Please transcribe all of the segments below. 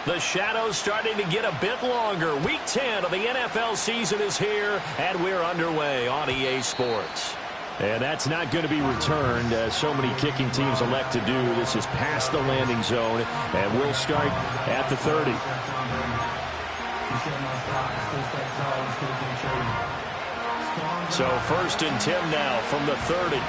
The shadow's starting to get a bit longer. Week 10 of the NFL season is here, and we're underway on EA Sports. And that's not going to be returned, as so many kicking teams elect to do. This is past the landing zone, and we'll start at the 30. So 1st and 10 now from the 30.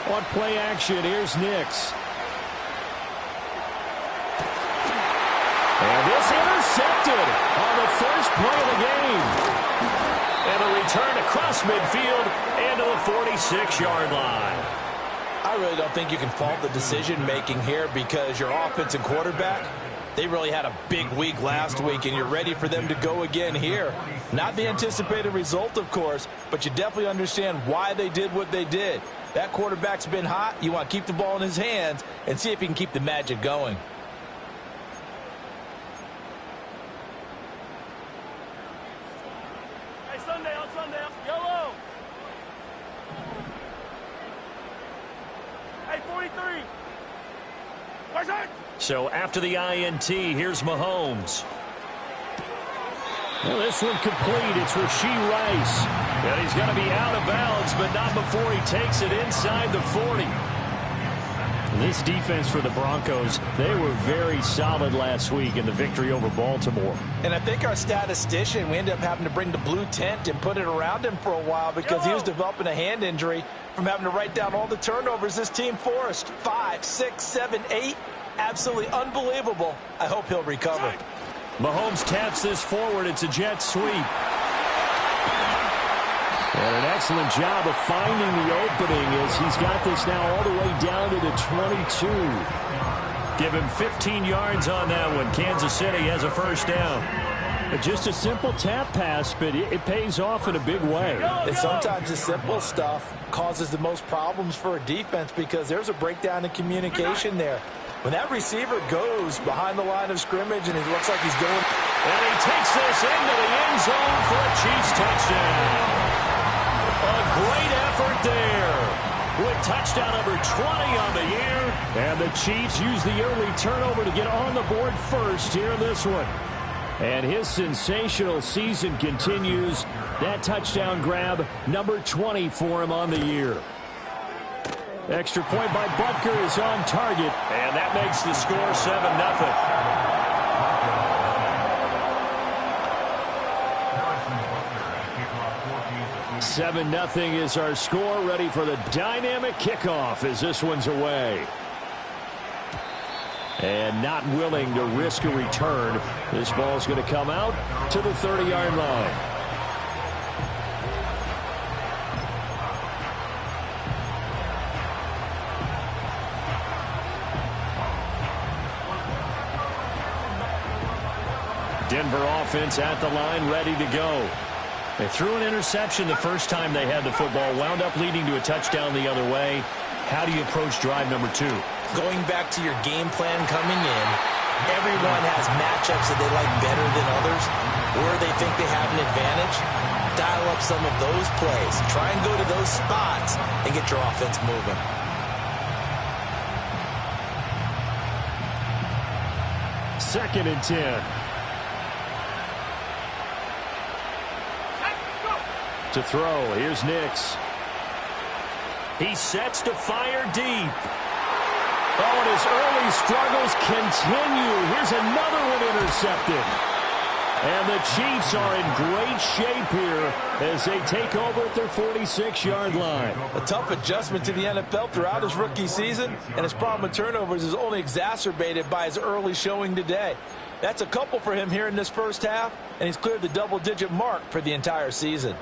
On play action, here's Nix. And this intercepted on the first play of the game. And a return across midfield and to the 46-yard line. I really don't think you can fault the decision-making here because your offense and quarterback, they really had a big week last week, and you're ready for them to go again here. Not the anticipated result, of course, but you definitely understand why they did what they did. That quarterback's been hot. You want to keep the ball in his hands and see if he can keep the magic going. Hey, Sunday on yellow. Hey, 43. So after the INT, here's Mahomes. Well, this one complete. It's Rashee Rice. And he's going to be out of bounds, but not before he takes it inside the 40. This defense for the Broncos, they were very solid last week in the victory over Baltimore. And I think our statistician, we ended up having to bring the blue tent and put it around him for a while because he was developing a hand injury from having to write down all the turnovers this team forced. 5, 6, 7, 8. Absolutely unbelievable. I hope he'll recover. Mahomes taps this forward. It's a jet sweep. And an excellent job of finding the opening as he's got this now all the way down to the 22. Give him 15 yards on that one. Kansas City has a first down. Just a simple tap pass, but it pays off in a big way. And sometimes the simple stuff causes the most problems for a defense because there's a breakdown in communication there. When that receiver goes behind the line of scrimmage and it looks like he's going... And he takes this into the end zone for a Chiefs touchdown. A great effort there. With touchdown number 20 on the year. And the Chiefs use the early turnover to get on the board first here in this one. And his sensational season continues. That touchdown grab, number 20 for him on the year. Extra point by Butker is on target, and that makes the score 7-0. 7-0 is our score, ready for the dynamic kickoff as this one's away. And not willing to risk a return. This ball's going to come out to the 30-yard line. Denver offense at the line, ready to go. They threw an interception the first time they had the football, wound up leading to a touchdown the other way. How do you approach drive number 2? Going back to your game plan coming in, everyone has matchups that they like better than others, or they think they have an advantage. Dial up some of those plays. Try and go to those spots and get your offense moving. Second and 10. To throw, here's Nix. He sets to fire deep. Oh, and his early struggles continue. Here's another one intercepted. And the Chiefs are in great shape here as they take over at their 46-yard line. A tough adjustment to the NFL throughout his rookie season, and his problem with turnovers is only exacerbated by his early showing today. That's a couple for him here in this first half, and he's cleared the double-digit mark for the entire season.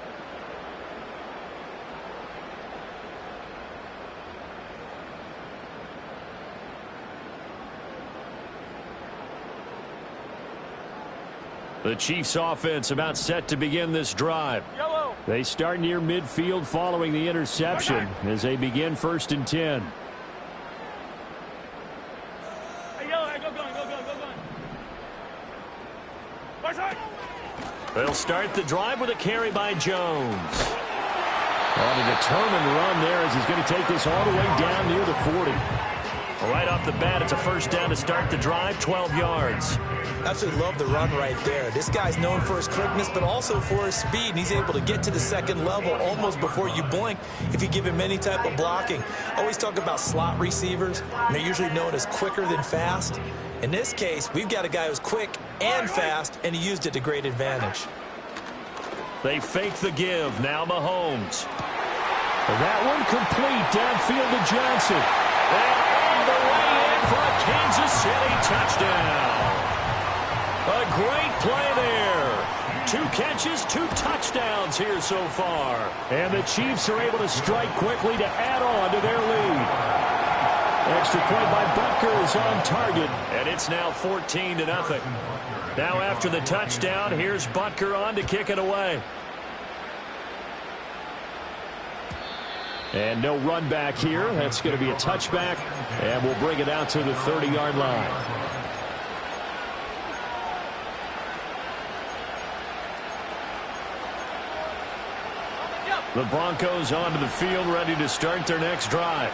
The Chiefs offense about set to begin this drive. Yellow. They start near midfield following the interception as they begin 1st and 10. Hey, yellow, hey, go gun. Far side. They'll start the drive with a carry by Jones. On a determined run there as he's going to take this all the way down near the 40. Right off the bat, it's a 1st down to start the drive, 12 yards. Absolutely love the run right there. This guy's known for his quickness, but also for his speed, and he's able to get to the 2nd level almost before you blink if you give him any type of blocking. Always talk about slot receivers, and they're usually known as quicker than fast. In this case, we've got a guy who's quick and fast, and he used it to great advantage. They fake the give. Now Mahomes. That one complete downfield to Johnson. And on the way in for a Kansas City touchdown. A great play there. 2 catches, 2 touchdowns here so far. And the Chiefs are able to strike quickly to add on to their lead. Extra point by Butker is on target, and it's now 14-0. Now after the touchdown, here's Butker on to kick it away. And no run back here. That's going to be a touchback, and we'll bring it out to the 30-yard line. The Broncos onto the field, ready to start their next drive.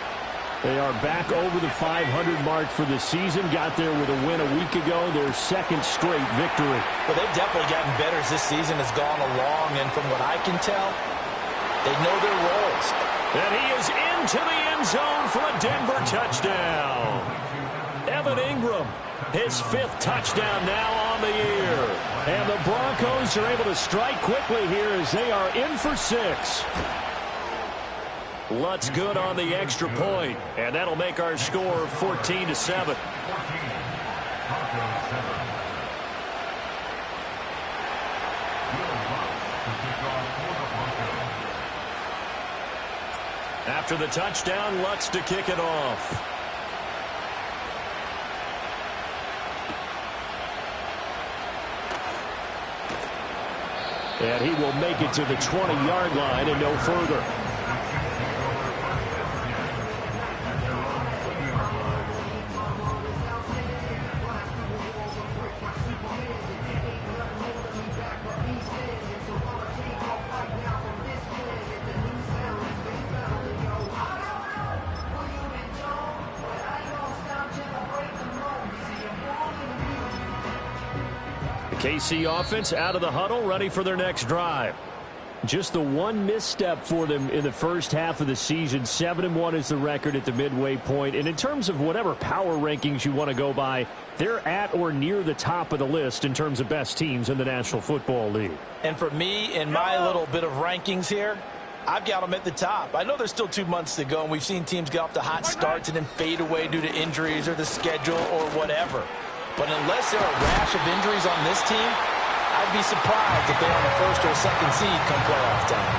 They are back over the 500 mark for the season. Got there with a win a week ago, their 2nd straight victory. Well, they've definitely gotten better as this season has gone along, and from what I can tell, they know their roles. And he is into the end zone for a Denver touchdown. Evan Ingram, his 5th touchdown now on the year. And the Broncos are able to strike quickly here as they are in for 6. Lutz good on the extra point, and that'll make our score 14-7. After the touchdown, Lutz to kick it off. And he will make it to the 20-yard line and no further. KC offense out of the huddle, ready for their next drive. Just the one misstep for them in the first half of the season. 7-1 is the record at the midway point. And in terms of whatever power rankings you want to go by, they're at or near the top of the list in terms of best teams in the National Football League. And for me, in my little bit of rankings here, I've got them at the top. I know there's still 2 months to go, and we've seen teams get off to hot starts and then fade away due to injuries or the schedule or whatever. But unless there are a rash of injuries on this team, I'd be surprised if they're on the 1st or 2nd seed come playoff time.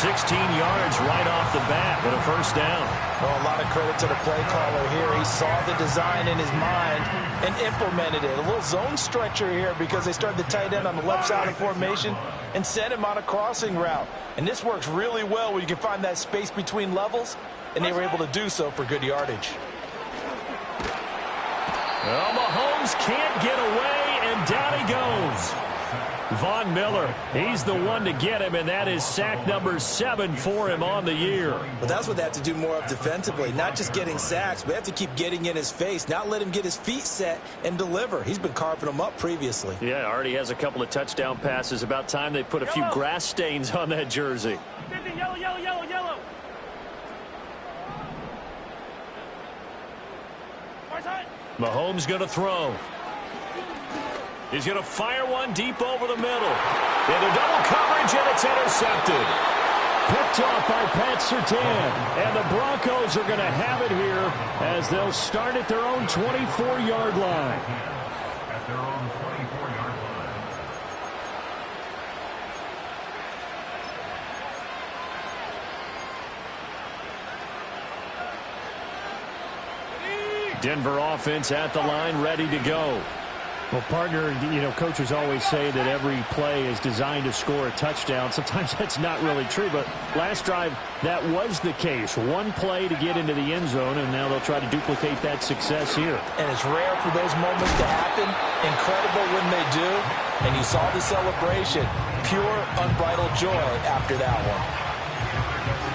16 yards right off the bat with a 1st down. Well, a lot of credit to the play caller here. He saw the design in his mind and implemented it. A little zone stretcher here because they started the tight end on the left side of formation and sent him on a crossing route. And this works really well when you can find that space between levels, and they were able to do so for good yardage. Well, Mahomes can't get away, and down he goes. Von Miller, he's the one to get him, and that is sack number 7 for him on the year. But that's what they have to do more of defensively, not just getting sacks. We have to keep getting in his face, not let him get his feet set and deliver. He's been carving them up previously. Yeah, already has a couple of touchdown passes. About time they put a few grass stains on that jersey. Yellow, yellow, yellow, yellow. Mahomes going to throw. He's going to fire one deep over the middle. Into double coverage, and it's intercepted. Picked off by Pat Surtain. And the Broncos are going to have it here as they'll start at their own 24-yard line. At their own 24-yard line. Denver offense at the line, ready to go. Well, partner, coaches always say that every play is designed to score a touchdown. Sometimes that's not really true, but last drive, that was the case. One play to get into the end zone, and now they'll try to duplicate that success here. And it's rare for those moments to happen. Incredible when they do. And you saw the celebration. Pure, unbridled joy after that one.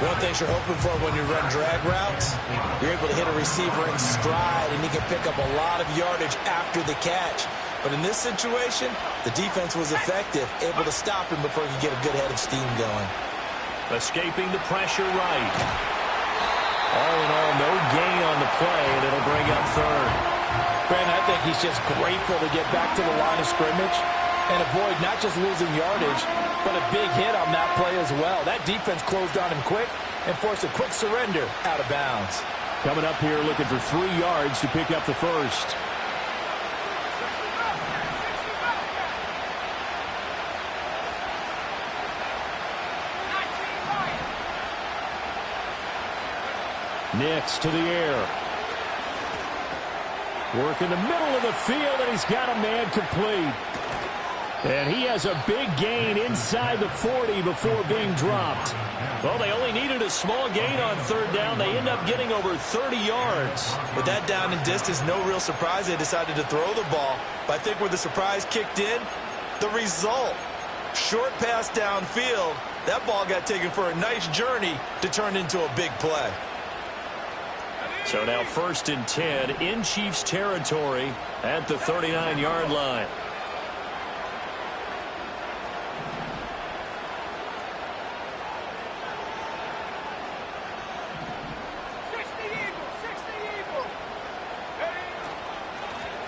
One of the things you're hoping for when you run drag routes, you're able to hit a receiver in stride, and he can pick up a lot of yardage after the catch. But in this situation, the defense was effective, able to stop him before he could get a good head of steam going. Escaping the pressure right. All in all, no gain on the play, and it'll bring up third. Brandon, I think he's just grateful to get back to the line of scrimmage and avoid not just losing yardage, but a big hit on that play as well. That defense closed on him quick and forced a quick surrender out of bounds. Coming up here looking for 3 yards to pick up the first. Nix to the air. Work in the middle of the field, and he's got a man complete. And he has a big gain inside the 40 before being dropped. Well, they only needed a small gain on third down. They end up getting over 30 yards. With that down and distance, no real surprise they decided to throw the ball. But I think where the surprise kicked in, the result. Short pass downfield. That ball got taken for a nice journey to turn into a big play. So now 1st and 10 in Chiefs territory at the 39-yard line.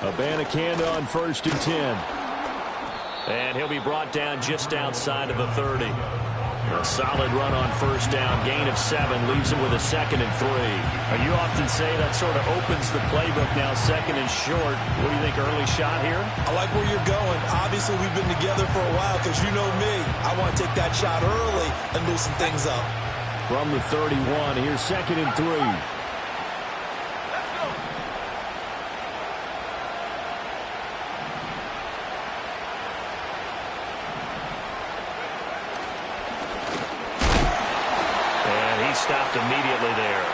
Abanikanda on 1st and 10. And he'll be brought down just outside of the 30. A solid run on 1st down. Gain of 7 leaves him with a 2nd and 3. You often say that sort of opens the playbook now, 2nd and short. What do you think, early shot here? I like where you're going. Obviously, we've been together for a while because you know me. I want to take that shot early and loosen things up. From the 31, here's 2nd and 3. Stopped immediately there.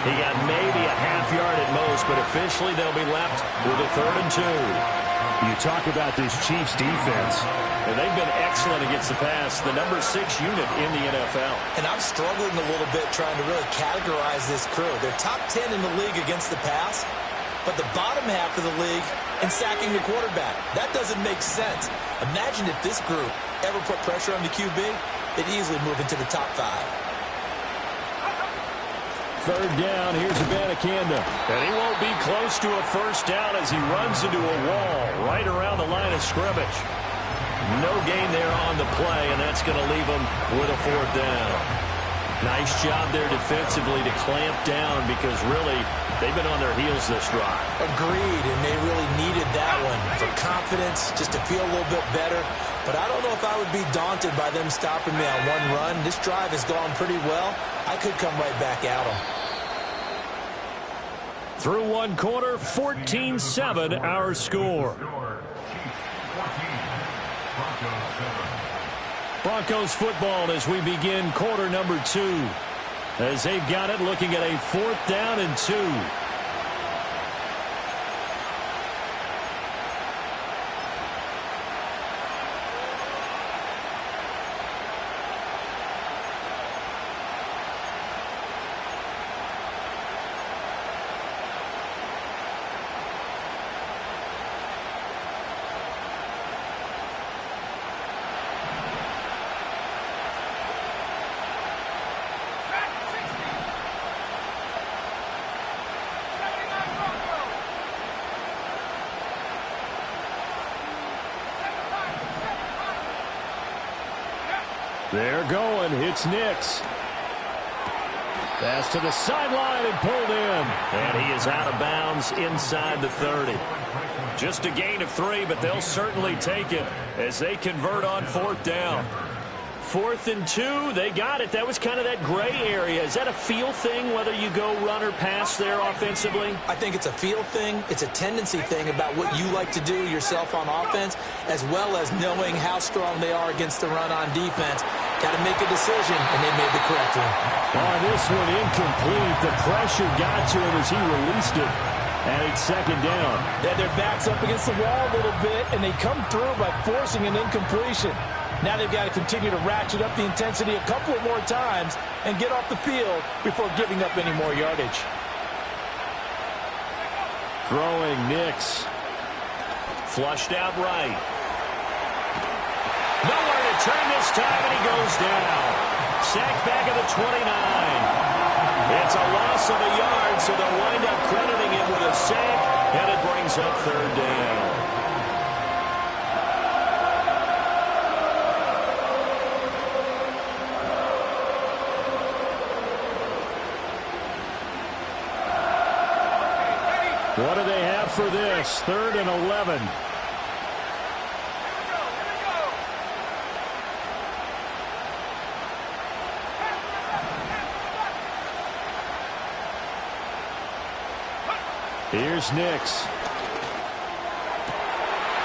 He got maybe a half yard at most, but officially they'll be left with a 3rd and 2. You talk about this Chiefs defense, and they've been excellent against the pass, the number 6 unit in the NFL. And I'm struggling a little bit trying to really categorize this crew. They're top 10 in the league against the pass, but the bottom half of the league in sacking the quarterback. That doesn't make sense. Imagine if this group ever put pressure on the QB, they'd easily move into the top 5. 3rd down, here's Abanikanda. And he won't be close to a 1st down as he runs into a wall right around the line of scrimmage. No gain there on the play, and that's going to leave him with a 4th down. Nice job there defensively to clamp down because really they've been on their heels this drive. Agreed, and they really needed that one for confidence, just to feel a little bit better. But I don't know if I would be daunted by them stopping me on one run. This drive has gone pretty well. I could come right back at them. Through one quarter, 14-7 our score. Broncos football as we begin quarter number 2. As they've got it, looking at a 4th down and 2. They're going. It's Nix. Pass to the sideline and pulled in. And he is out of bounds inside the 30. Just a gain of 3, but they'll certainly take it as they convert on 4th down. 4th and 2. They got it. That was kind of that gray area. Is that a feel thing, whether you go run or pass there offensively? I think it's a feel thing. It's a tendency thing about what you like to do yourself on offense, as well as knowing how strong they are against the run on defense. Got to make a decision, and they made the correct one. On this one, incomplete. The pressure got to him as he released it. And it's 2nd down. Then their back's up against the wall a little bit, and they come through by forcing an incompletion. Now they've got to continue to ratchet up the intensity a couple of more times and get off the field before giving up any more yardage. Throwing Nix. Flushed out right. Nowhere to turn this time, and he goes down. Sacked back at the 29. It's a loss of a yard, so they'll wind up crediting him with a sack, and it brings up 3rd down. What do they have for this? 3rd and 11. Here's Nix.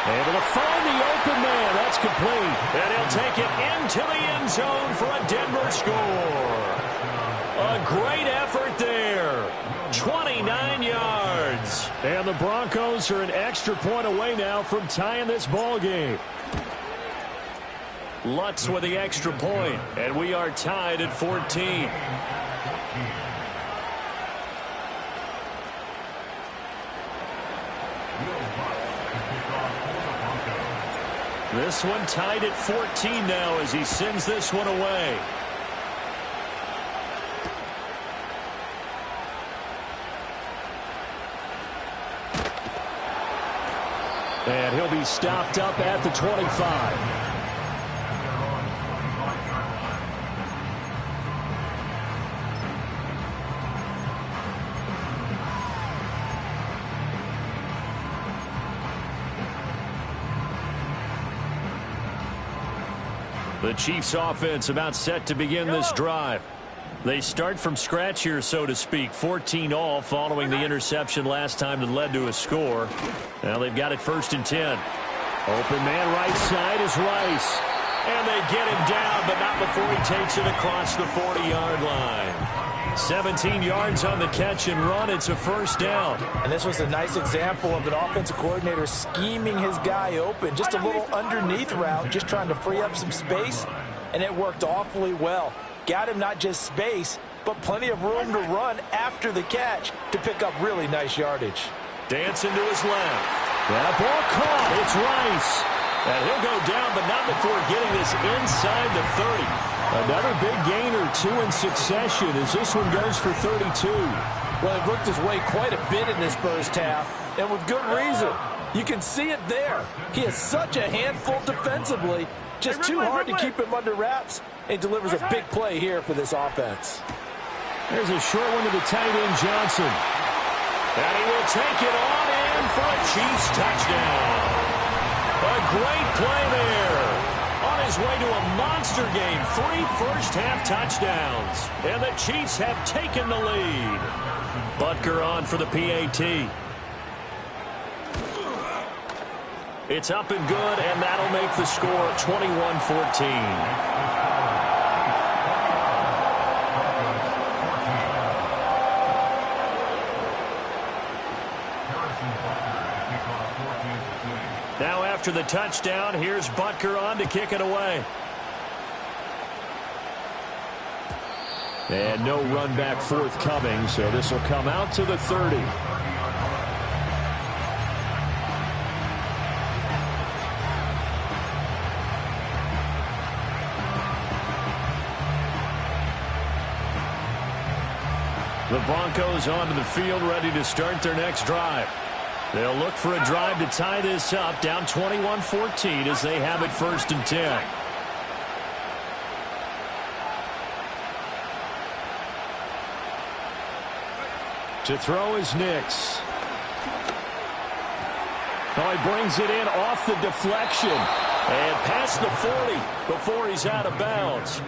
Able to find the open man. That's complete. And he'll take it into the end zone for a Denver score. A great effort there. 29 yards. And the Broncos are an extra point away now from tying this ball game. Lutz with the extra point, and we are tied at 14. This one tied at 14 now as he sends this one away. And he'll be stopped up at the 25. The Chiefs offense about set to begin this drive. They start from scratch here, so to speak. 14-all following the interception last time that led to a score. Now they've got it 1st and 10. Open man right side is Rice. And they get him down, but not before he takes it across the 40-yard line. 17 yards on the catch and run. It's a 1st down. And this was a nice example of an offensive coordinator scheming his guy open. Just a little underneath route, just trying to free up some space, and it worked awfully well. Got him not just space, but plenty of room to run after the catch to pick up really nice yardage. Dancing to his left. That ball caught. It's Rice. And he'll go down, but not before getting this inside the 30. Another big gain or 2 in succession as this one goes for 32. Well, he worked his way quite a bit in this first half, and with good reason. You can see it there. He is such a handful defensively. Just too hard to keep him under wraps, and delivers a big play here for this offense. There's a short one to the tight end, Johnson. And he will take it on in for a Chiefs touchdown. A great play there. On his way to a monster game. 3 first-half touchdowns. And the Chiefs have taken the lead. Butker on for the PAT. It's up and good, and that'll make the score 21-14. Now after the touchdown, here's Butker on to kick it away. And no run back forthcoming, so this will come out to the 30. The Broncos onto the field, ready to start their next drive. They'll look for a drive to tie this up, down 21-14 as they have it 1st and 10. To throw is Nix. Oh, he brings it in off the deflection. And past the 40 before he's out of bounds.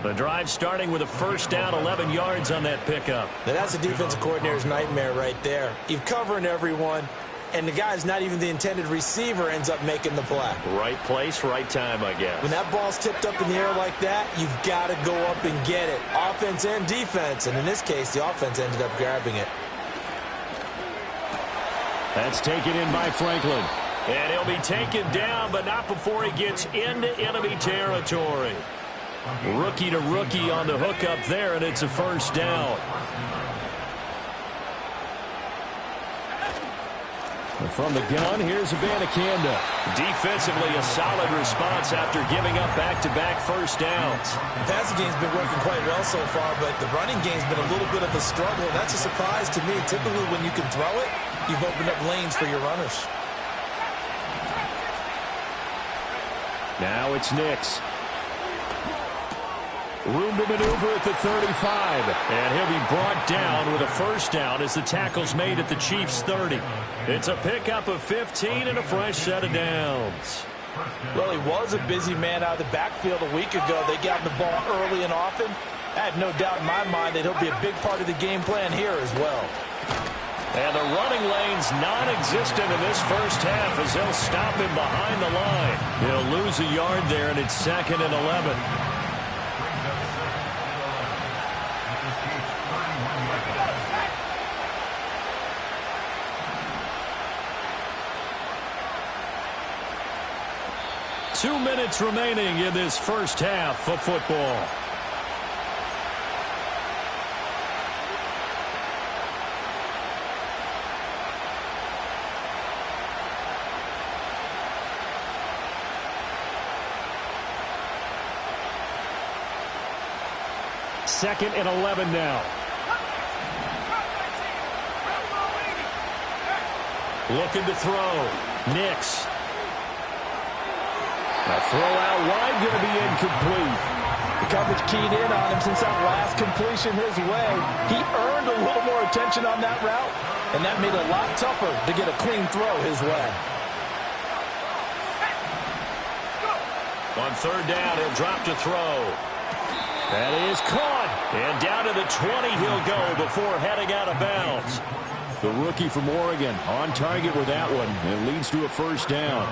The drive starting with a first down, 11 yards on that pickup. Now that's a defensive coordinator's nightmare right there. You're covering everyone, and the guy's not even the intended receiver ends up making the play. Right place, right time, I guess. When that ball's tipped up in the air like that, you've got to go up and get it. Offense and defense, and in this case, the offense ended up grabbing it. That's taken in by Franklin. And he'll be taken down, but not before he gets into enemy territory. Rookie to rookie on the hookup there, and it's a first down. From the gun, here's Abanikanda. Defensively, a solid response after giving up back-to-back first downs. The passing game's been working quite well so far, but the running game's been a little bit of a struggle, and that's a surprise to me. Typically, when you can throw it, you've opened up lanes for your runners. Now it's Nix. Room to maneuver at the 35. And he'll be brought down with a first down as the tackle's made at the Chiefs' 30. It's a pickup of 15 and a fresh set of downs. Well, he was a busy man out of the backfield a week ago. They got him the ball early and often. I have no doubt in my mind that he'll be a big part of the game plan here as well. And the running lane's non-existent in this first half as they'll stop him behind the line. He'll lose a yard there, and it's 2nd and 11. Two minutes remaining in this first half of football. Second and 11 now. Looking to throw. Nix. A throw out wide, going to be incomplete. The coverage keyed in on him since that last completion his way. He earned a little more attention on that route, and that made it a lot tougher to get a clean throw his way. On third down, he'll drop to throw. That is caught. And down to the 20 he'll go before heading out of bounds. The rookie from Oregon on target with that one. It leads to a first down.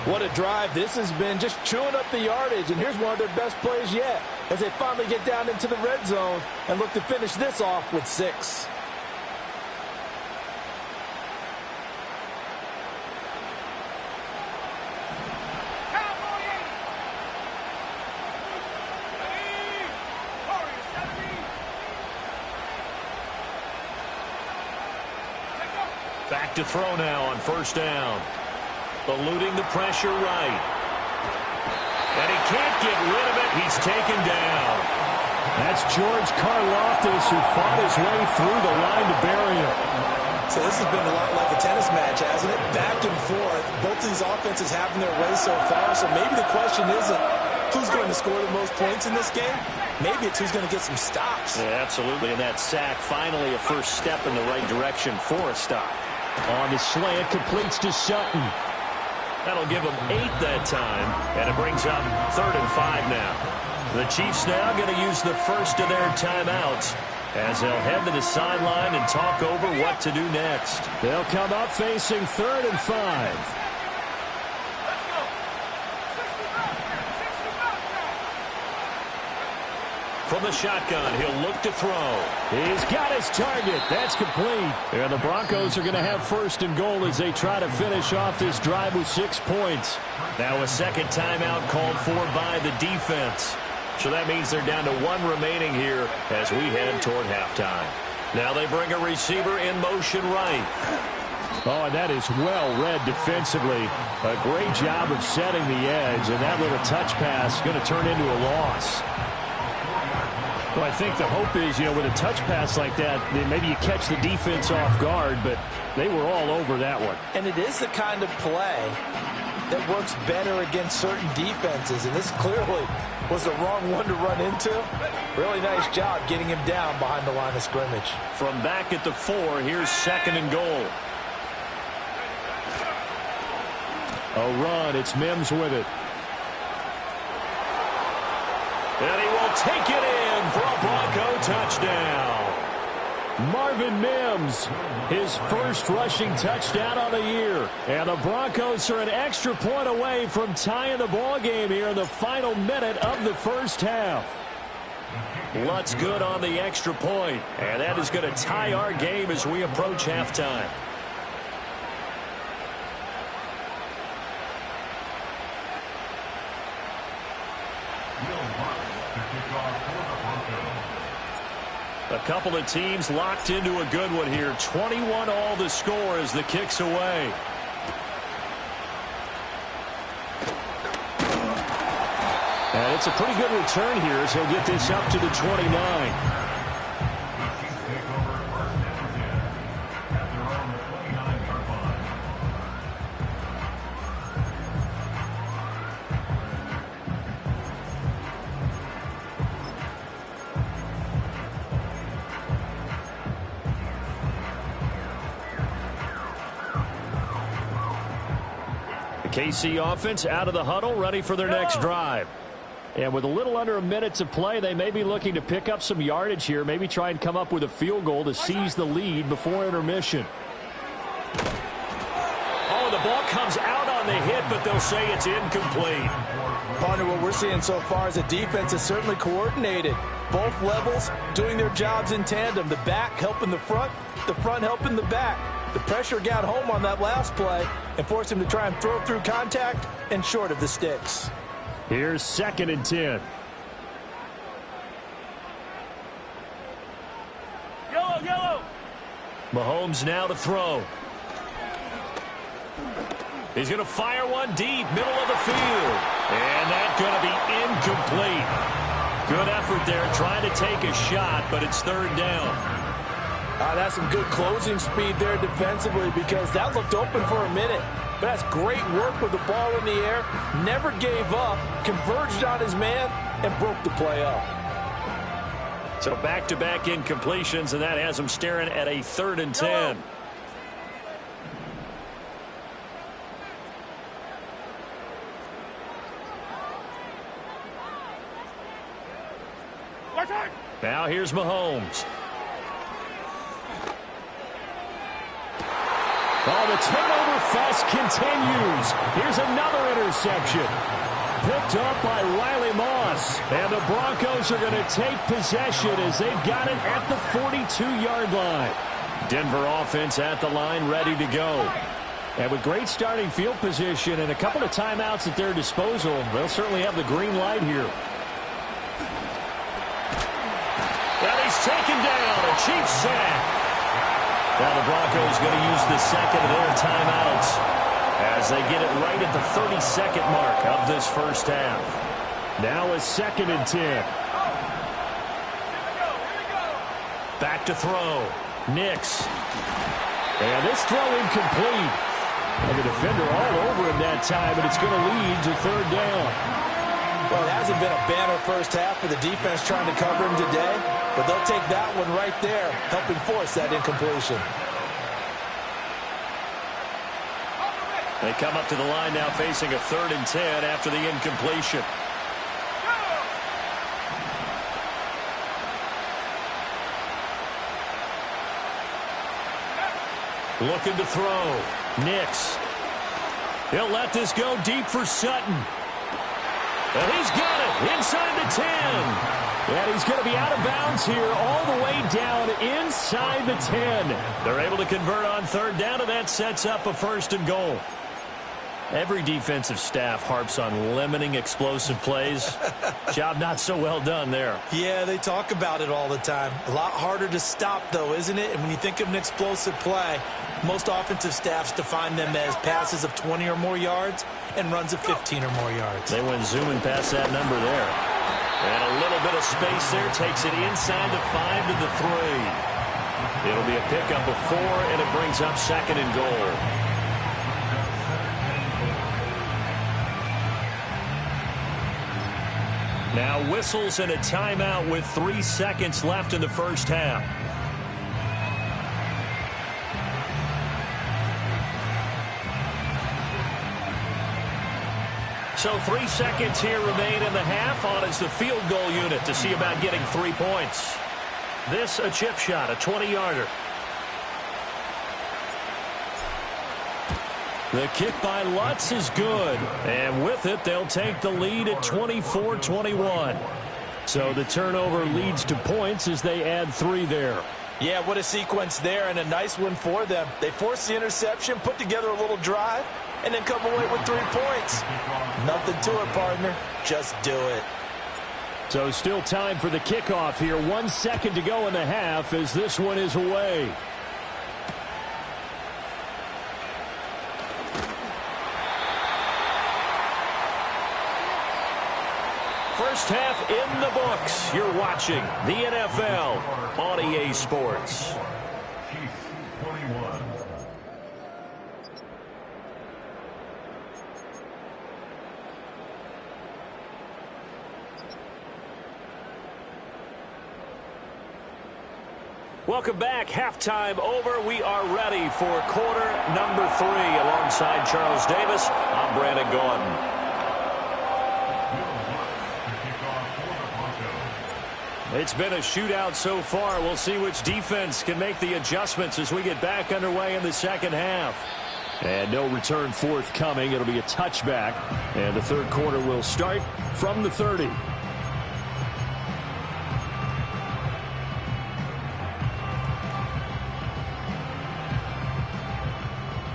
What a drive this has been, just chewing up the yardage. And here's one of their best plays yet as they finally get down into the red zone and look to finish this off with 6. Back to throw now on first down. Eluding the pressure right. And he can't get rid of it. He's taken down. That's George Karlaftis who fought his way through the line to bury him. So this has been a lot like a tennis match, hasn't it? Back and forth. Both these offenses having their way so far. So maybe the question isn't who's going to score the most points in this game. Maybe it's who's going to get some stops. Yeah, absolutely. And that sack, finally a first step in the right direction for a stop. On the slant, completes to Sutton. That'll give them 8 that time, and it brings up 3rd and 5 now. The Chiefs now going to use the first of their timeouts as they'll head to the sideline and talk over what to do next. They'll come up facing 3rd and 5. From the shotgun, he'll look to throw. He's got his target. That's complete. And the Broncos are going to have 1st and goal as they try to finish off this drive with 6 points. Now a second timeout called for by the defense. So that means they're down to 1 remaining here as we head toward halftime. Now they bring a receiver in motion right. Oh, and that is well read defensively. A great job of setting the edge, and that little touch pass is going to turn into a loss. Well, I think the hope is, with a touch pass like that, maybe you catch the defense off guard, but they were all over that one. And it is the kind of play that works better against certain defenses, and this clearly was the wrong one to run into. Really nice job getting him down behind the line of scrimmage. From back at the 4, here's 2nd and goal. A run. It's Mims with it. And he will take it in for a Bronco touchdown. Marvin Mims, his first rushing touchdown on the year. And the Broncos are an extra point away from tying the ball game here in the final minute of the first half. Lutz good on the extra point, and that is going to tie our game as we approach halftime. A couple of teams locked into a good one here. 21 all the score as the kick's away. And it's a pretty good return here as he'll get this up to the 29. KC offense out of the huddle, ready for their next drive. And with a little under a minute to play, they may be looking to pick up some yardage here, maybe try and come up with a field goal to seize the lead before intermission. Oh, the ball comes out on the hit, but they'll say it's incomplete. Partner, what we're seeing so far is the defense is certainly coordinated. Both levels doing their jobs in tandem. The back helping the front helping the back. The pressure got home on that last play and forced him to try and throw through contact and short of the sticks. Here's 2nd and 10. Yellow, yellow. Mahomes now to throw. He's going to fire one deep, middle of the field. And that's going to be incomplete. Good effort there, trying to take a shot, but it's 3rd down. That's some good closing speed there defensively because that looked open for a minute. But that's great work with the ball in the air. Never gave up, converged on his man, and broke the play up. So back-to-back incompletions, and that has him staring at a 3rd and 10. Now here's Mahomes. Oh, the turnover fest continues. Here's another interception. Picked up by Riley Moss. And the Broncos are going to take possession as they've got it at the 42-yard line. Denver offense at the line, ready to go. And with great starting field position and a couple of timeouts at their disposal, they'll certainly have the green light here. And he's taken down. A Chiefs sack. Now the Broncos going to use the second of their timeouts as they get it right at the 32nd mark of this first half. Now a 2nd and 10. Back to throw. Nix. And this throw incomplete. And the defender all over him that time, and it's going to lead to 3rd down. Well, it hasn't been a banner first half for the defense trying to cover him today, but they'll take that one right there, helping force that incompletion. They come up to the line now facing a 3rd and 10 after the incompletion. Looking to throw. Nix. He'll let this go deep for Sutton. And he's got it inside the 10. And he's going to be out of bounds here all the way down inside the 10. They're able to convert on 3rd down, and that sets up a 1st and goal. Every defensive staff harps on limiting explosive plays. Job not so well done there. Yeah, they talk about it all the time. A lot harder to stop, though, isn't it? And when you think of an explosive play, most offensive staffs define them as passes of 20 or more yards and runs of 15 or more yards. They went zooming past that number there. And a little bit of space there takes it inside the 5 to the 3. It'll be a pickup of 4, and it brings up 2nd and goal. Now whistles and a timeout with 3 seconds left in the first half. So 3 seconds here remain in the half on as the field goal unit to see about getting 3 points. This a chip shot, a 20-yarder. The kick by Lutz is good. And with it, they'll take the lead at 24-21. So the turnover leads to points as they add 3 there. Yeah, what a sequence there, and a nice one for them. They forced the interception, put together a little drive, and then come away with 3 points. Nothing to it, partner. Just do it. So still time for the kickoff here. 1 second to go in the half as this one is away. First half in the books. You're watching the NFL on EA Sports. Chiefs 21. Welcome back. Halftime over. We are ready for quarter number 3. Alongside Charles Davis, I'm Brandon Gaudin. It's been a shootout so far. We'll see which defense can make the adjustments as we get back underway in the second half. And no return forthcoming. It'll be a touchback. And the third quarter will start from the 30.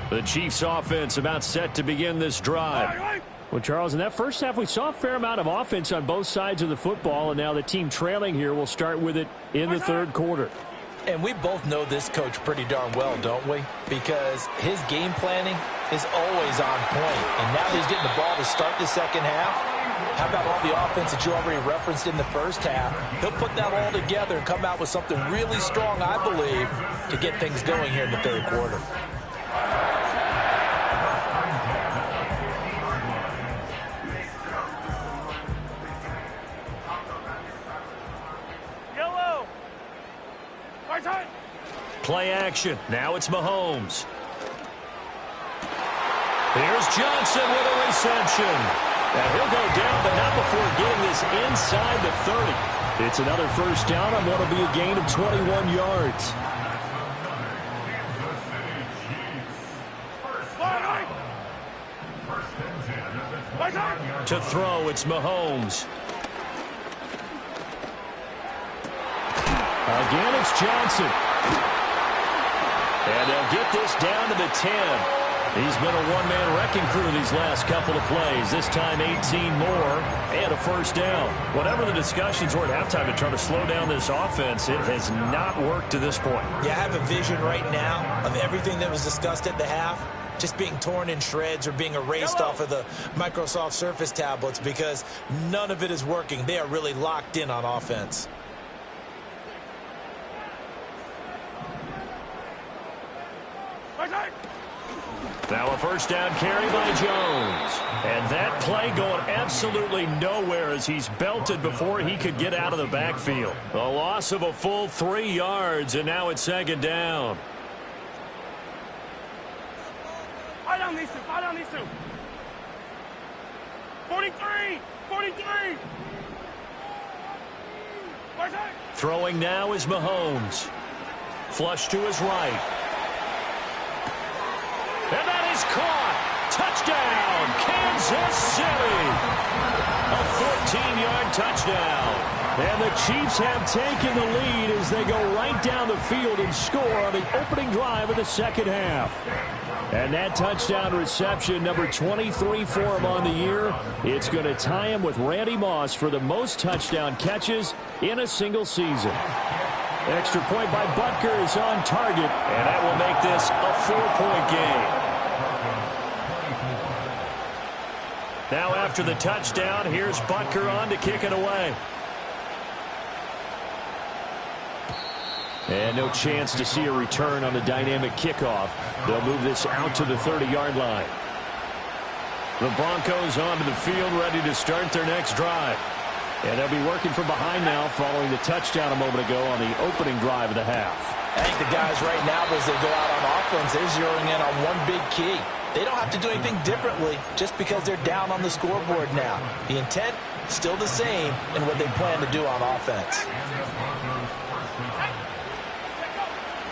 The Chiefs offense about set to begin this drive. Well, Charles, in that first half, we saw a fair amount of offense on both sides of the football, and now the team trailing here will start with it in the third quarter. And we both know this coach pretty darn well, don't we? Because his game planning is always on point. And now that he's getting the ball to start the second half, how about all the offense that you already referenced in the first half? He'll put that all together and come out with something really strong, I believe, to get things going here in the third quarter. Play action. Now it's Mahomes. Here's Johnson with a reception. And he'll go down, but not before getting this inside the 30. It's another first down on what will be a gain of 21 yards. To throw, it's Mahomes. Again, it's Johnson. And they'll get this down to the 10. He's been a one-man wrecking crew these last couple of plays. This time 18 more and a first down. Whatever the discussions were at halftime to try to slow down this offense, it has not worked to this point. Yeah, I have a vision right now of everything that was discussed at the half just being torn in shreds or being erased off of the Microsoft Surface tablets because none of it is working. They are really locked in on offense. Now a first down carry by Jones. And that play going absolutely nowhere as he's belted before he could get out of the backfield. A loss of a full 3 yards, and now it's second down. Fire down these two. Fire down these two. 43. 43. Throwing now is Mahomes. Flush to his right. And that is caught. Touchdown, Kansas City. A 14-yard touchdown. And the Chiefs have taken the lead as they go right down the field and score on the opening drive of the second half. And that touchdown reception, number 23 for him on the year, it's going to tie him with Randy Moss for the most touchdown catches in a single season. Extra point by Butker is on target, and that will make this a 4-point game. Now after the touchdown, here's Butker on to kick it away. And no chance to see a return on the dynamic kickoff. They'll move this out to the 30-yard line. The Broncos onto the field, ready to start their next drive. And they'll be working from behind now following the touchdown a moment ago on the opening drive of the half. I think the guys right now, as they go out on offense, they're zeroing in on one big key. They don't have to do anything differently just because they're down on the scoreboard now. The intent, still the same in what they plan to do on offense.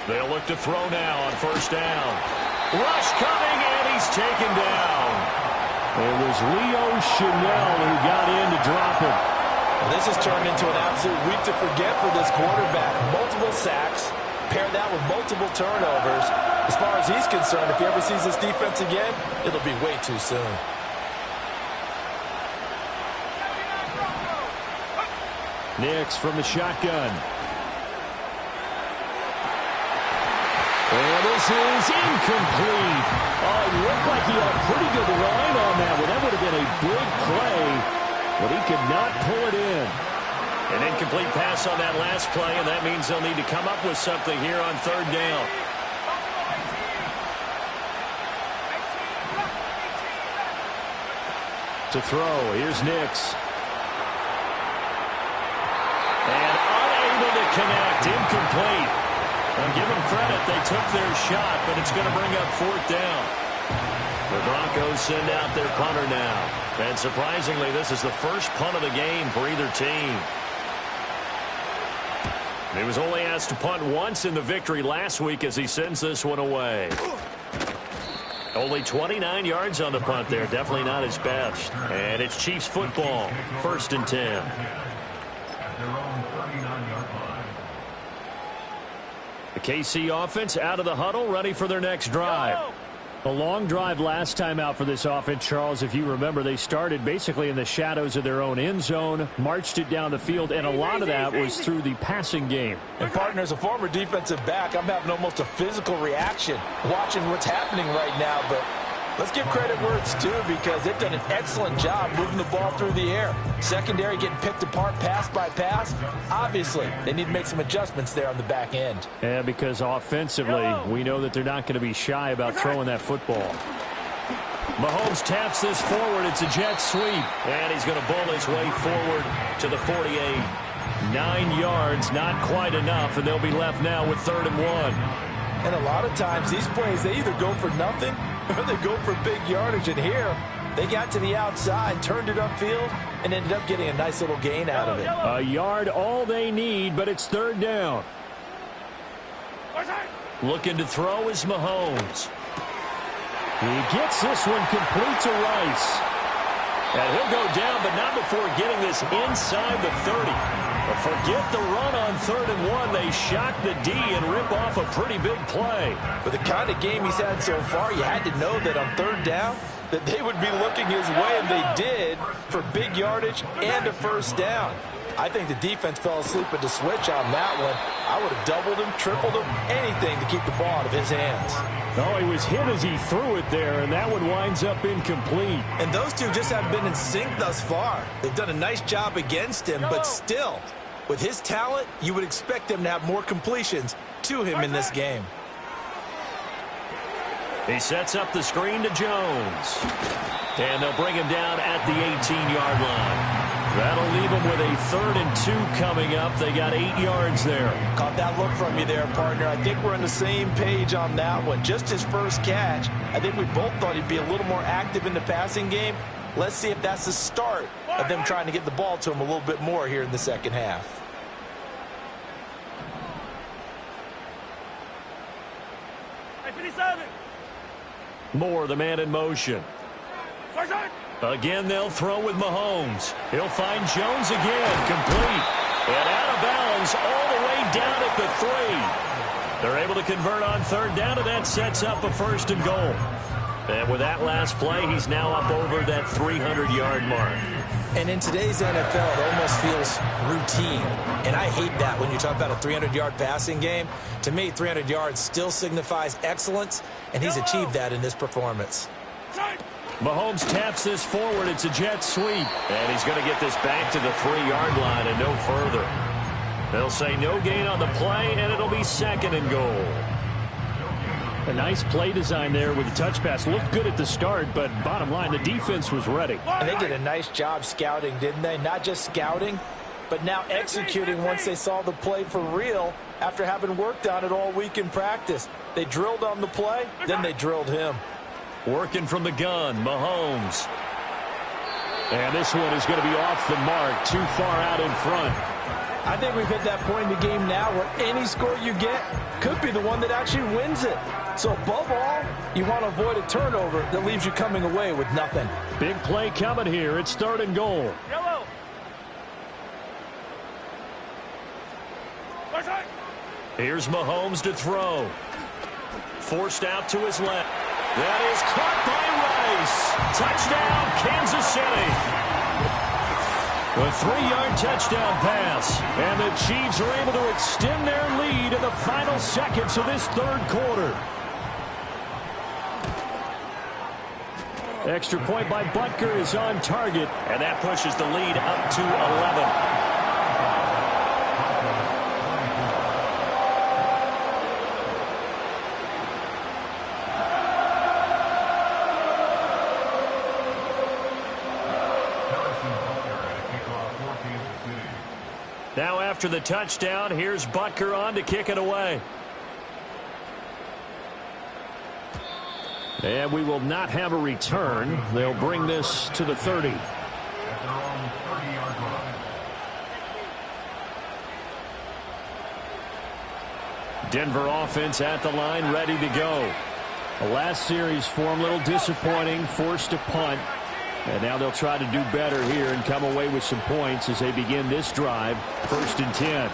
They'll look to throw now on first down. Rush coming, and he's taken down. It was Leo Chanel who got in to drop him. Well, this has turned into an absolute week to forget for this quarterback. Multiple sacks, pair that with multiple turnovers. As far as he's concerned, if he ever sees this defense again, it'll be way too soon. Nix from the shotgun. And this is incomplete. Oh, it looked like he had a pretty good line on that one. That would have been a big play, but he could not pull it in. An incomplete pass on that last play, and that means they'll need to come up with something here on third down. To throw, here's Nix. And unable to connect, incomplete. I'll give them credit, they took their shot, but it's going to bring up fourth down. The Broncos send out their punter now. And surprisingly, this is the first punt of the game for either team. He was only asked to punt once in the victory last week as he sends this one away. Only 29 yards on the punt there. Definitely not his best. And it's Chiefs football. 1st and 10. At their own 39-yard line. The KC offense out of the huddle, ready for their next drive. A long drive last time out for this offense, Charles. If you remember, they started basically in the shadows of their own end zone, marched it down the field, and a lot of that was through the passing game. And, partner, as a former defensive back, I'm having almost a physical reaction watching what's happening right now. But let's give credit where it's due because they've done an excellent job moving the ball through the air. Secondary getting picked apart pass by pass. Obviously, they need to make some adjustments there on the back end. Yeah, because offensively, we know that they're not going to be shy about throwing that football. Mahomes taps this forward. It's a jet sweep. And he's going to bowl his way forward to the 48. 9 yards, not quite enough, and they'll be left now with 3rd and 1. And a lot of times, these plays, they either go for nothing or they go for big yardage. And here, they got to the outside, turned it upfield, and ended up getting a nice little gain out of it. A yard all they need, but it's 3rd down. Looking to throw is Mahomes. He gets this one complete to Rice. And he'll go down, but not before getting this inside the 30. But forget the run on 3rd and 1. They shock the D and rip off a pretty big play. With the kind of game he's had so far, you had to know that on 3rd down, that they would be looking his way, and they did, for big yardage and a 1st down. I think the defense fell asleep at the switch on that one. I would have doubled him, tripled him, anything to keep the ball out of his hands. Oh, he was hit as he threw it there, and that one winds up incomplete. And those two just haven't been in sync thus far. They've done a nice job against him, but still, with his talent, you would expect them to have more completions to him in this game. He sets up the screen to Jones. And they'll bring him down at the 18-yard line. That'll leave them with a 3rd and 2 coming up. They got 8 yards there. Caught that look from you there, partner. I think we're on the same page on that one. Just his first catch. I think we both thought he'd be a little more active in the passing game. Let's see if that's the start of them trying to get the ball to him a little bit more here in the second half. Moore, the man in motion. Again, they'll throw with Mahomes. He'll find Jones again, complete. And out of bounds all the way down at the 3. They're able to convert on 3rd down, and that sets up a 1st and goal. And with that last play, he's now up over that 300-yard mark. And in today's NFL, it almost feels routine. And I hate that when you talk about a 300-yard passing game. To me, 300 yards still signifies excellence, and he's achieved that in this performance. Mahomes taps this forward. It's a jet sweep. And he's going to get this back to the 3-yard line and no further. They'll say no gain on the play, and it'll be 2nd and goal. A nice play design there with the touch pass. Looked good at the start, but bottom line, the defense was ready. And they did a nice job scouting, didn't they? Not just scouting, but now executing once they saw the play for real after having worked on it all week in practice. They drilled on the play, then they drilled him. Working from the gun, Mahomes. And this one is going to be off the mark, too far out in front. I think we've hit that point in the game now where any score you get could be the one that actually wins it. So above all, you want to avoid a turnover that leaves you coming away with nothing. Big play coming here. It's 3rd and goal. Yellow. Here's Mahomes to throw. Forced out to his left. That is caught by Rice. Touchdown, Kansas City. A 3-yard touchdown pass. And the Chiefs are able to extend their lead in the final seconds of this 3rd quarter. Extra point by Butker is on target. And that pushes the lead up to 11. Now after the touchdown, here's Butker on to kick it away. And we will not have a return. They'll bring this to the 30. At their own 30-yard line. Denver offense at the line, ready to go. The last series for them, a little disappointing, forced to punt. And now they'll try to do better here and come away with some points as they begin this drive. 1st and 10.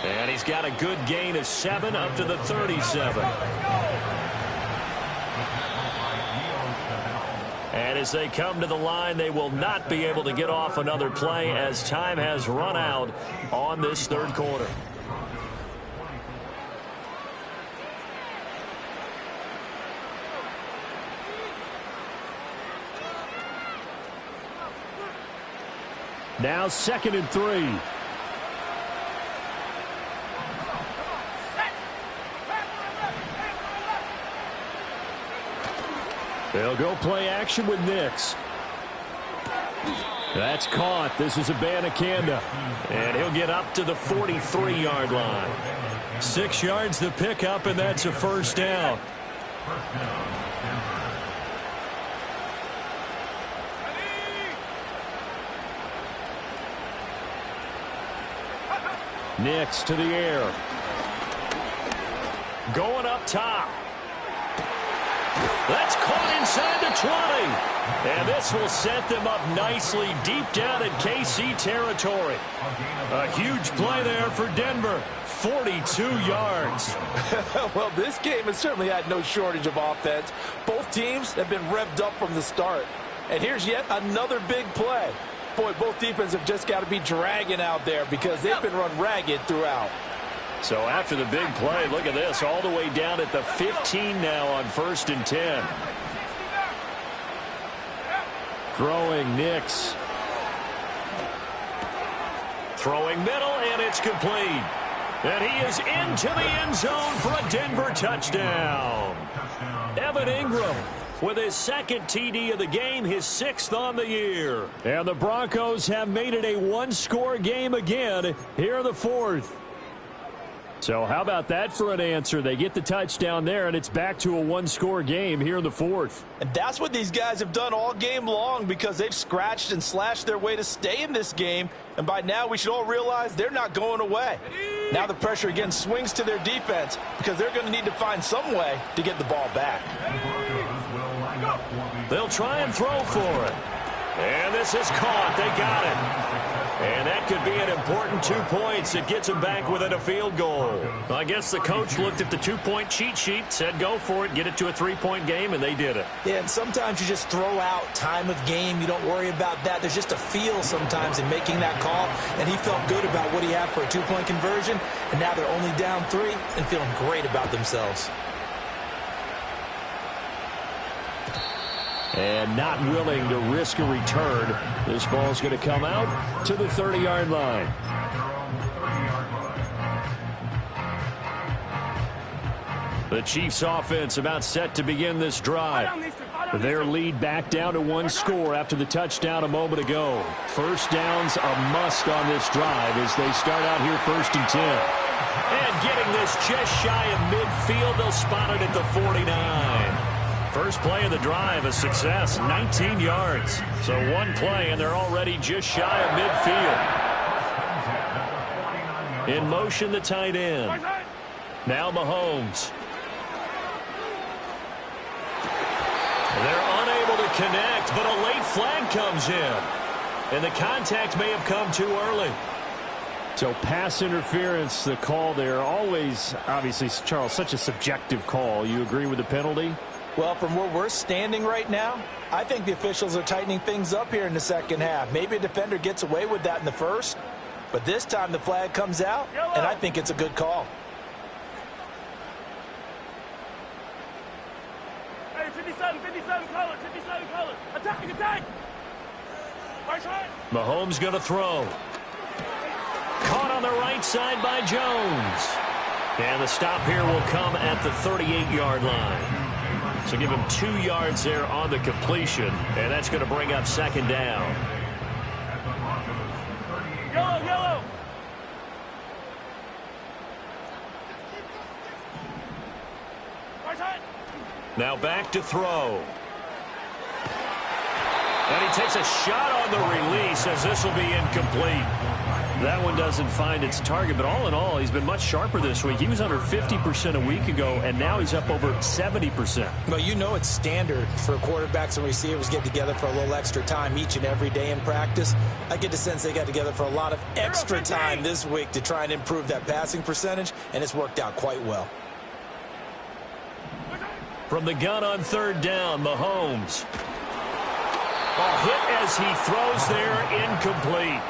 And he's got a good gain of 7 up to the 37. And as they come to the line, they will not be able to get off another play as time has run out on this 3rd quarter. Now 2nd and 3. They'll go play action with Nix. That's caught. This is Abanikanda. And he'll get up to the 43-yard line. 6 yards the pickup, and that's a 1st down. Nix to the air. Going up top. That's caught inside the 20. And this will set them up nicely deep down in KC territory. A huge play there for Denver. 42 yards. Well, this game has certainly had no shortage of offense. Both teams have been revved up from the start. And here's yet another big play. Boy, both defenses have just got to be dragging out there because they've been run ragged throughout. So after the big play, look at this, all the way down at the 15 now on 1st and 10. Throwing Nix. Throwing middle, and it's complete. And he is into the end zone for a Denver touchdown. Evan Ingram with his 2nd TD of the game, his 6th on the year. And the Broncos have made it a 1-score game again here in the 4th. So how about that for an answer? They get the touchdown there, and it's back to a 1-score game here in the 4th. And that's what these guys have done all game long because they've scratched and slashed their way to stay in this game. And by now, we should all realize they're not going away. Now the pressure again swings to their defense because they're going to need to find some way to get the ball back. They'll try and throw for it. And this is caught. They got it. And that could be an important 2 points. It gets them back within a field goal. I guess the coach looked at the 2-point cheat sheet, said go for it, get it to a 3-point game, and they did it. Yeah, and sometimes you just throw out time of game. You don't worry about that. There's just a feel sometimes in making that call, and he felt good about what he had for a 2-point conversion, and now they're only down 3 and feeling great about themselves. And not willing to risk a return. This ball's going to come out to the 30-yard line. The Chiefs offense about set to begin this drive. Their lead back down to 1 score after the touchdown a moment ago. 1st down's a must on this drive as they start out here 1st and 10. And getting this just shy of midfield, they'll spot it at the 49. First play of the drive, a success, 19 yards. So one play, and they're already just shy of midfield. In motion, the tight end. Now Mahomes. They're unable to connect, but a late flag comes in. And the contact may have come too early. So pass interference, the call there, always, obviously, Charles, such a subjective call. You agree with the penalty? Well, from where we're standing right now, I think the officials are tightening things up here in the second half. Maybe a defender gets away with that in the first, but this time the flag comes out, and I think it's a good call. Hey, 57 color, 57 color. Attack, attack. Right side. Mahomes going to throw. Caught on the right side by Jones. And the stop here will come at the 38-yard line. So give him 2 yards there on the completion, and that's going to bring up second down. Yellow, yellow. Right side. Now back to throw. And he takes a shot on the release as this will be incomplete. That one doesn't find its target, but all in all, he's been much sharper this week. He was under 50% a week ago, and now he's up over 70%. Well, you know it's standard for quarterbacks and receivers get together for a little extra time each and every day in practice. I get the sense they got together for a lot of extra time this week to try and improve that passing percentage, and it's worked out quite well. From the gun on third down, Mahomes. Hit as he throws there, incomplete.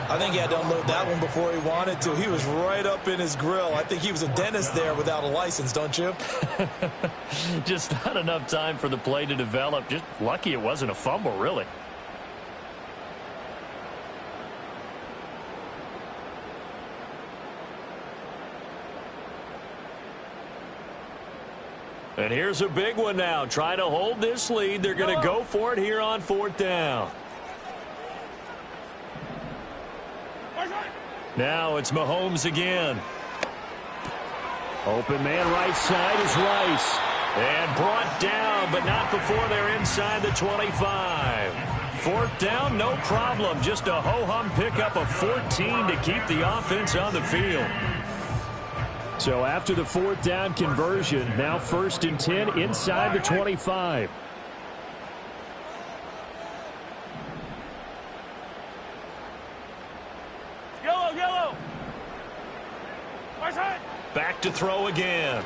I think he had to unload that one before he wanted to. He was right up in his grill. I think he was a dentist there without a license, don't you? Just not enough time for the play to develop. Just lucky it wasn't a fumble, really. And here's a big one now. Trying to hold this lead. They're going to go for it here on fourth down. Now it's Mahomes again. Open man right side is Rice. And brought down, but not before they're inside the 25. Fourth down, no problem. Just a ho-hum pickup of 14 to keep the offense on the field. So after the fourth down conversion, now 1st and 10 inside the 25. Yellow. Right side. Back to throw again.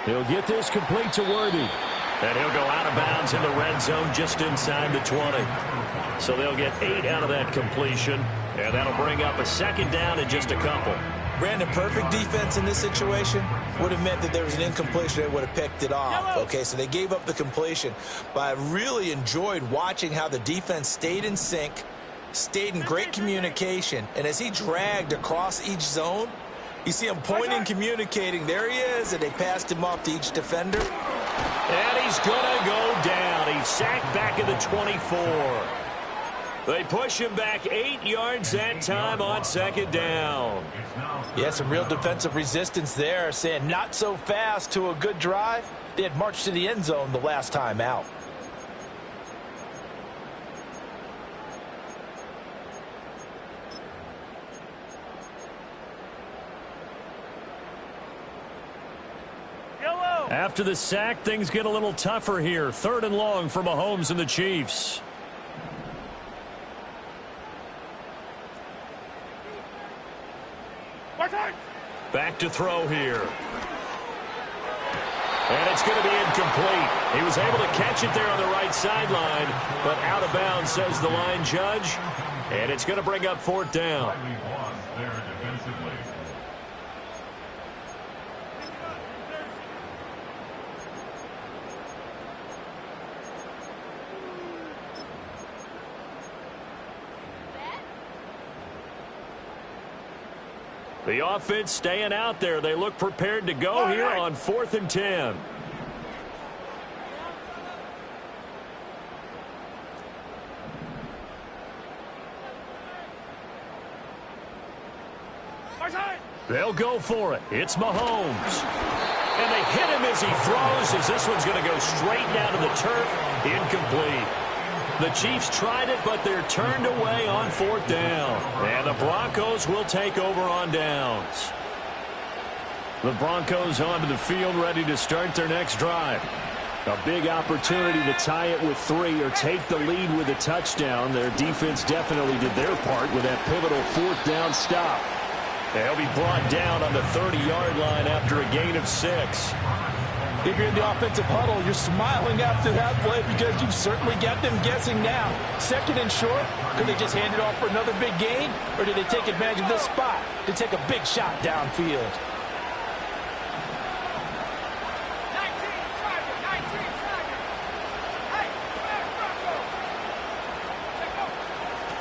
He'll get this complete to Worthy. And he'll go out of bounds in the red zone just inside the 20. So they'll get 8 out of that completion. And that'll bring up a second down in just a couple. Brandon, perfect defense in this situation would have meant that there was an incompletion. They would have picked it off. Okay, so they gave up the completion. But I really enjoyed watching how the defense stayed in sync, stayed in great communication. And as he dragged across each zone, you see him pointing, communicating. There he is, and they passed him off to each defender. And he's going to go down. He's sacked back at the 24. They push him back 8 yards that time on second down. Yeah, some real defensive resistance there, saying not so fast to a good drive. They had marched to the end zone the last time out. After the sack, things get a little tougher here. 3rd and long for Mahomes and the Chiefs. Back to throw here. And it's going to be incomplete. He was able to catch it there on the right sideline, but out of bounds, says the line judge. And it's going to bring up fourth down. The offense staying out there. They look prepared to go here on 4th and 10. They'll go for it. It's Mahomes. And they hit him as he throws, as this one's going to go straight down to the turf. Incomplete. The Chiefs tried it, but they're turned away on 4th down. And the Broncos will take over on downs. The Broncos onto the field, ready to start their next drive. A big opportunity to tie it with 3 or take the lead with a touchdown. Their defense definitely did their part with that pivotal 4th down stop. They'll be brought down on the 30-yard line after a gain of 6. If you're in the offensive huddle, you're smiling after that play because you've certainly got them guessing now. 2nd and short, could they just hand it off for another big gain? Or did they take advantage of this spot to take a big shot downfield?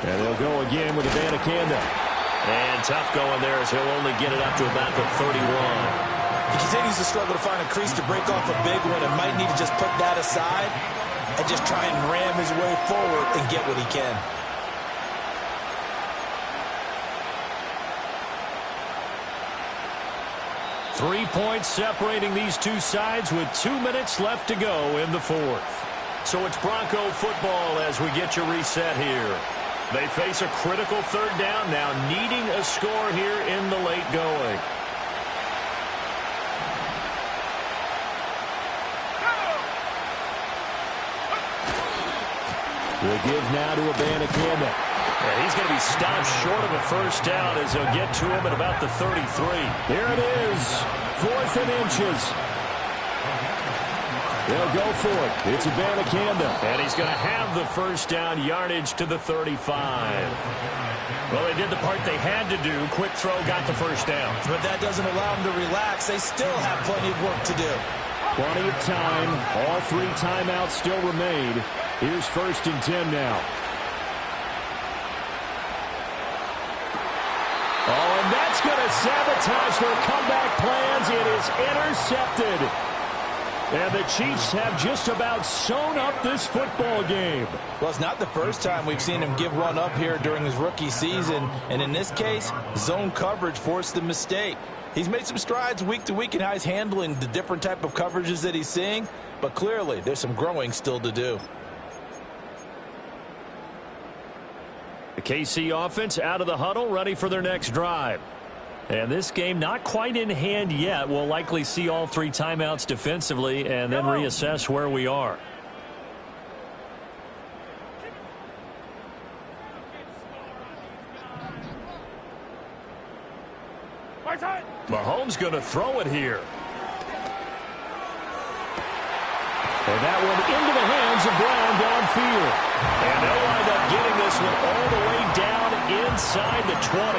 And they'll go again with Abanikanda. And tough going there as he'll only get it up to about the 31. He continues to struggle to find a crease to break off a big one and might need to just put that aside and just try and ram his way forward and get what he can. Three points separating these two sides with 2 minutes left to go in the 4th. So it's Bronco football as we get you reset here. They face a critical 3rd down now, needing a score here in the late going. We'll give now to Abanikanda. And he's going to be stopped short of a 1st down as he'll get to him at about the 33. There it is. 4th and inches. They'll go for it. It's Abanikanda. And he's going to have the 1st down, yardage to the 35. Well, they did the part they had to do. Quick throw, got the 1st down. But that doesn't allow them to relax. They still have plenty of work to do. Plenty of time. All 3 timeouts still remain. Here's 1st and 10 now. Oh, and that's going to sabotage their comeback plans. It is intercepted. And the Chiefs have just about sewn up this football game. Well, it's not the first time we've seen him give one up here during his rookie season. And in this case, zone coverage forced the mistake. He's made some strides week to week in how he's handling the different type of coverages that he's seeing. But clearly, there's some growing still to do. The KC offense out of the huddle, ready for their next drive. And this game not quite in hand yet. We'll likely see all 3 timeouts defensively and then reassess where we are. Mahomes going to throw it here. And that one into the hands of Brown downfield. And they'll wind up getting this one all the way down inside the 20.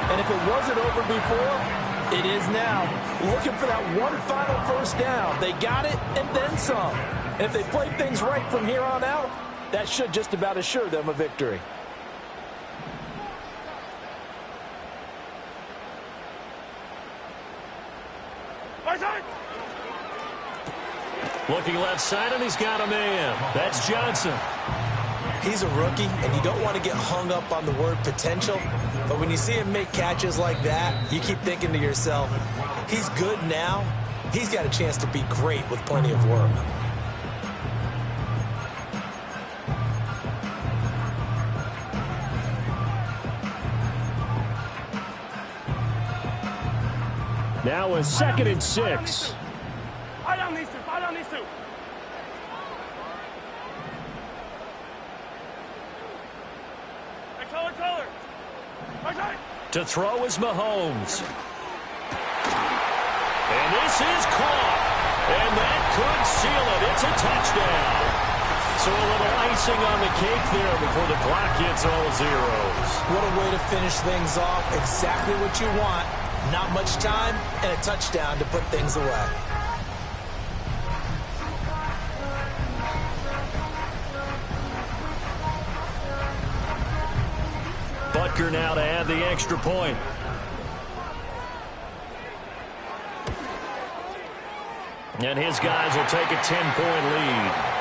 And if it wasn't over before, it is now. Looking for that one final 1st down. They got it and then some. And if they play things right from here on out, that should just about assure them a victory. Looking left side, and he's got a man. That's Johnson. He's a rookie, and you don't want to get hung up on the word potential. But when you see him make catches like that, you keep thinking to yourself, he's good now. He's got a chance to be great with plenty of work. Now a 2nd and 6. Fire down these two. Fire down these two. Hey, color. To throw is Mahomes. And this is caught. And that could seal it. It's a touchdown. So a little icing on the cake there before the clock hits all zeros. What a way to finish things off. Exactly what you want. Not much time and a touchdown to put things away. Butker now to add the extra point. And his guys will take a 10-point lead.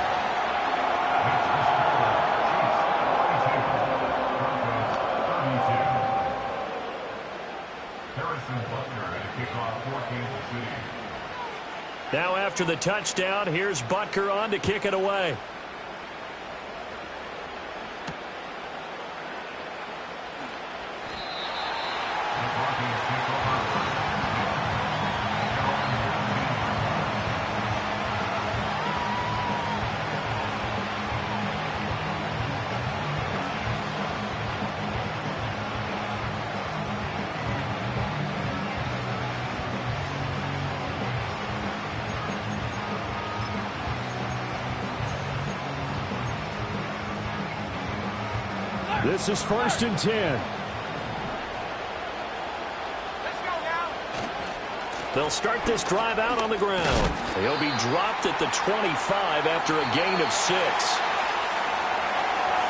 Now after the touchdown, here's Butker on to kick it away. This is 1st and 10. Let's go now. They'll start this drive out on the ground. He'll be dropped at the 25 after a gain of 6.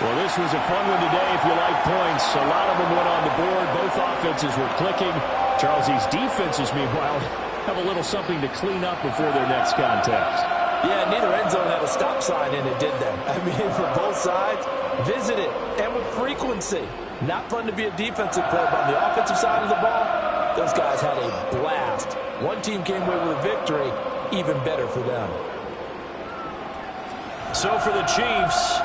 Well, this was a fun one today if you like points. A lot of them went on the board. Both offenses were clicking. Charles, these defenses, meanwhile, have a little something to clean up before their next contest. Yeah, neither end zone had a stop sign in it, did they? I mean, for both sides, visit it, and with frequency. Not fun to be a defensive player, but on the offensive side of the ball, those guys had a blast. One team came away with a victory, even better for them. So for the Chiefs,